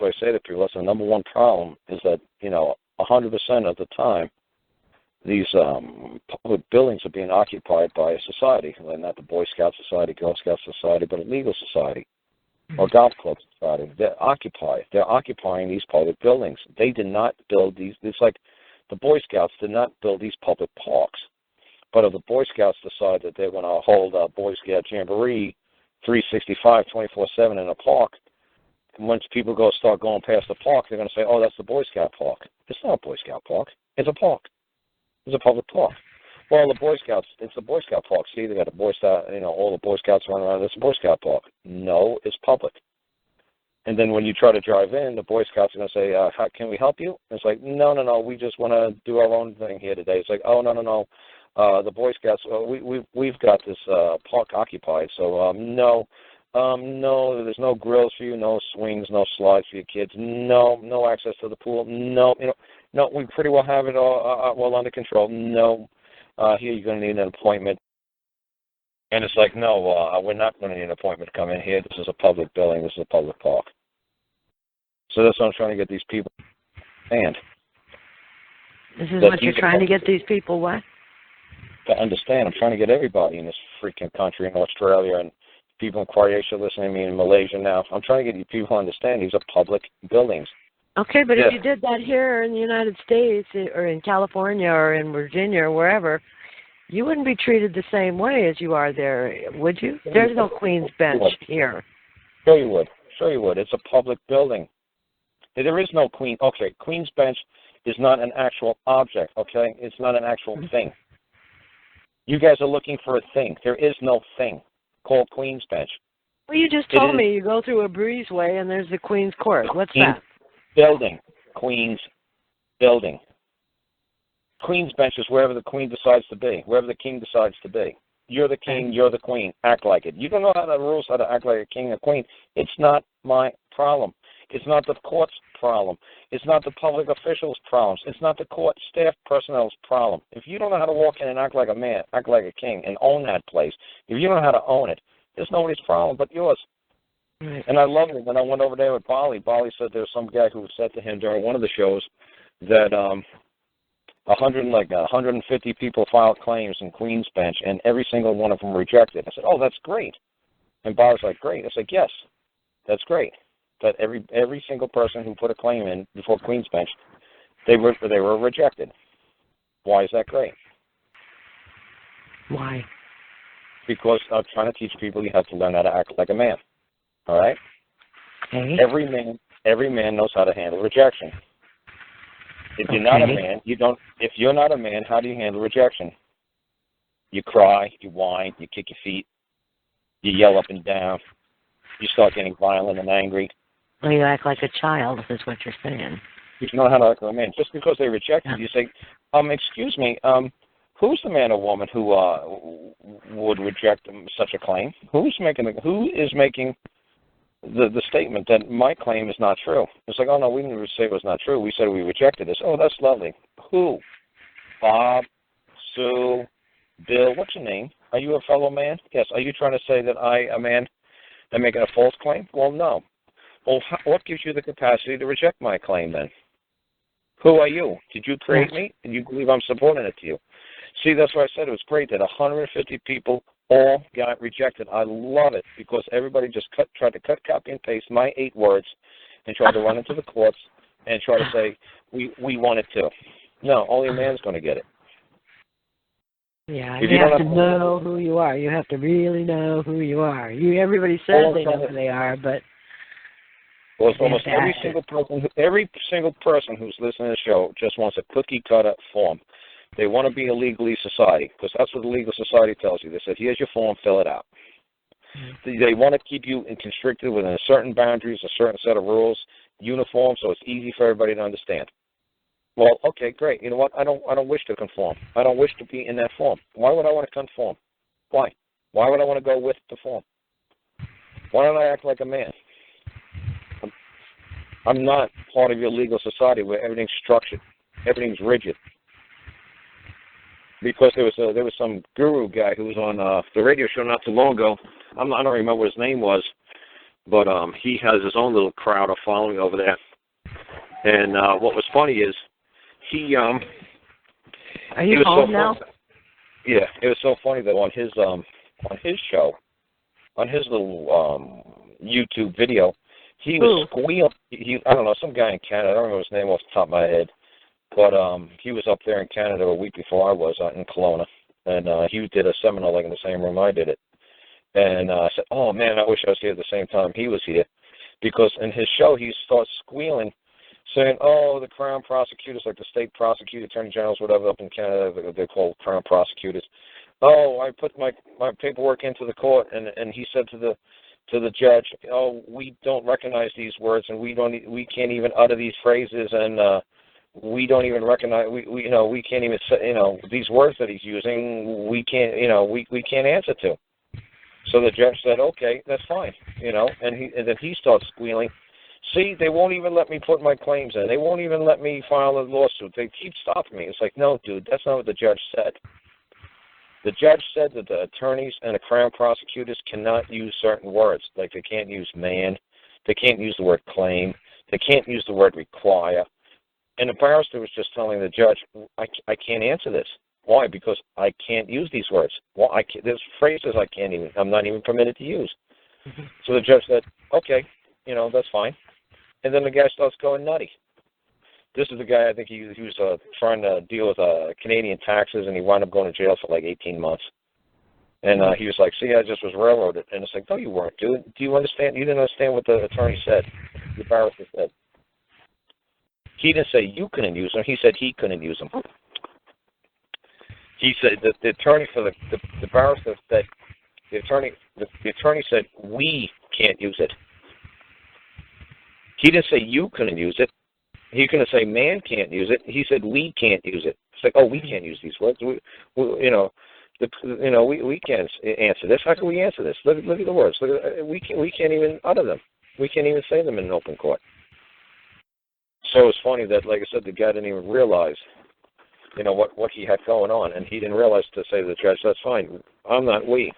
why I say to people, that's the number one problem is that, 100% of the time, these public buildings are being occupied by a society, not the Boy Scout Society, Girl Scout Society, but a legal society or golf club society. They're occupied. They're occupying these public buildings. They did not build these. It's like the Boy Scouts did not build these public parks. But if the Boy Scouts decide that they're going to hold a Boy Scout Jamboree 365, 24/7 in a park, and once people start going past the park, they're going to say, oh, that's the Boy Scout Park. It's not a Boy Scout Park. It's a park. It's a public park. Well, the Boy Scouts, it's the Boy Scout Park. See, they got the Boy Scout, all the Boy Scouts running around. It's a Boy Scout Park. No, it's public. And then when you try to drive in, the Boy Scouts are going to say, how can we help you? And it's like, no, we just want to do our own thing here today. It's like, oh, no. The Boy Scouts, we've got this park occupied, so no, there's no grills for you, no swings, no slides for your kids, no access to the pool, no, we pretty well have it all well under control. No, here you're going to need an appointment, and it's like, no, we're not going to need an appointment to come in here. This is a public building. This is a public park. So that's what I'm trying to get these people to understand. This is what you're trying to get these people what? To understand. I'm trying to get everybody in this freaking country, in Australia, and people in Croatia listening to me, in Malaysia now. I'm trying to get you people to understand these are public buildings. Okay, but if you did that here in the United States or in California or in Virginia or wherever, you wouldn't be treated the same way as you are there, would you? There's no Queen's Bench here. Sure you would. It's a public building. There is no Queen. Okay, Queen's Bench is not an actual object, okay? It's not an actual thing. You guys are looking for a thing. There is no thing called Queen's Bench. Well, you just told me you go through a breezeway and there's the Queen's Court. What's that? Building. Queen's building. Queen's Bench is wherever the Queen decides to be, wherever the King decides to be. You're the King, you're the Queen. Act like it. You don't know how the rules, how to act like a king or queen. It's not my problem. It's not the court's problem. It's not the public officials' problems. It's not the court staff personnel's problem. If you don't know how to walk in and act like a man, act like a king, and own that place, if you don't know how to own it, there's nobody's problem but yours. Right. And I love it. When I went over there with Bali said there was some guy who said to him during one of the shows that 150 people filed claims in Queen's Bench, and every single one of them rejected. I said, oh, that's great. And Bali's like, great. I said, yes, that's great. That every single person who put a claim in before Queen's Bench, they were rejected. Why is that great? Why? Because I'm trying to teach people you have to learn how to act like a man. All right? Okay. Every man knows how to handle rejection. If you're not a man, you don't. If you're not a man, how do you handle rejection? You cry, you whine, you kick your feet, you yell up and down, you start getting violent and angry. Well, you act like a child, is what you're saying. You know how to act like a man. Just because they reject you, you say, excuse me, who's the man or woman who would reject such a claim? Who is making the statement that my claim is not true? It's like, oh, no, we didn't say it was not true. We said we rejected this. Oh, that's lovely. Who? Bob, Sue, Bill, what's your name? Are you a fellow man? Yes. Are you trying to say that a man, am making a false claim? Well, no. Well, what gives you the capacity to reject my claim then? Who are you? Did you create me? And you believe I'm subordinate to you? See, that's why I said it was great that 150 people all got rejected. I love it because everybody just tried to cut, copy, and paste my 8 words and tried to run into the courts and try to say, we want it too. No, only a man's going to get it. Yeah, you have to know who you are. You have to really know who you are. Everybody says they know who they are, but... Well, it's almost every single person who's listening to the show just wants a cookie-cutter form. They want to be a legally society because that's what the legal society tells you. They said, here's your form, fill it out. They want to keep you constricted within certain boundaries, a certain set of rules, uniform, so it's easy for everybody to understand. Well, okay, great. You know what? I don't wish to conform. I don't wish to be in that form. Why would I want to conform? Why? Why would I want to go with the form? Why don't I act like a man? I'm not part of your legal society where everything's structured, everything's rigid. Because there was some guru guy who was on the radio show not too long ago. I don't remember what his name was, but he has his own little crowd of following over there. And what was funny is he Are you home now? Yeah, it was so funny that on his show, on his little YouTube video, he was squealing. I don't know, some guy in Canada. I don't remember his name off the top of my head, but he was up there in Canada a week before I was out in Kelowna, and he did a seminar like in the same room I did it. And I said, "Oh man, I wish I was here at the same time he was here," because in his show he starts squealing, saying, "Oh, the Crown prosecutors, like the state prosecutor, attorney generals, whatever, up in Canada, they're called Crown prosecutors. Oh, I put my paperwork into the court, and he said to the judge, oh, we don't recognize these words, and we can't even utter these phrases, and we don't even recognize we can't even say these words that he's using. We can't we can't answer to." So the judge said, "Okay, that's fine," and then he starts squealing. "See, they won't even let me put my claims in. They won't even let me file a lawsuit. They keep stopping me." It's like, no, dude, that's not what the judge said. The judge said that the attorneys and the Crown prosecutors cannot use certain words. Like they can't use man. They can't use the word claim. They can't use the word require. And the barrister was just telling the judge, I can't answer this. Why? Because I can't use these words. Well, there's phrases I'm not even permitted to use. Mm-hmm. So the judge said, okay, that's fine. And then the guy starts going nutty. This is the guy, I think he was trying to deal with Canadian taxes, and he wound up going to jail for like 18 months. And he was like, see, I just was railroaded. And it's like, no, you weren't, dude. Do you understand? You didn't understand what the attorney said, the barrister said. He didn't say you couldn't use them. He said he couldn't use them. He said that the attorney for the barrister said, the attorney said, we can't use it. He didn't say you couldn't use it. He couldn't say man can't use it. He said we can't use it. It's like, oh, we can't use these words. We can't answer this. How can we answer this? Look at the words. We can't even utter them. We can't even say them in an open court. So it's funny that, like I said, the guy didn't even realize, what he had going on, and he didn't realize to say to the judge, that's fine. I'm not we.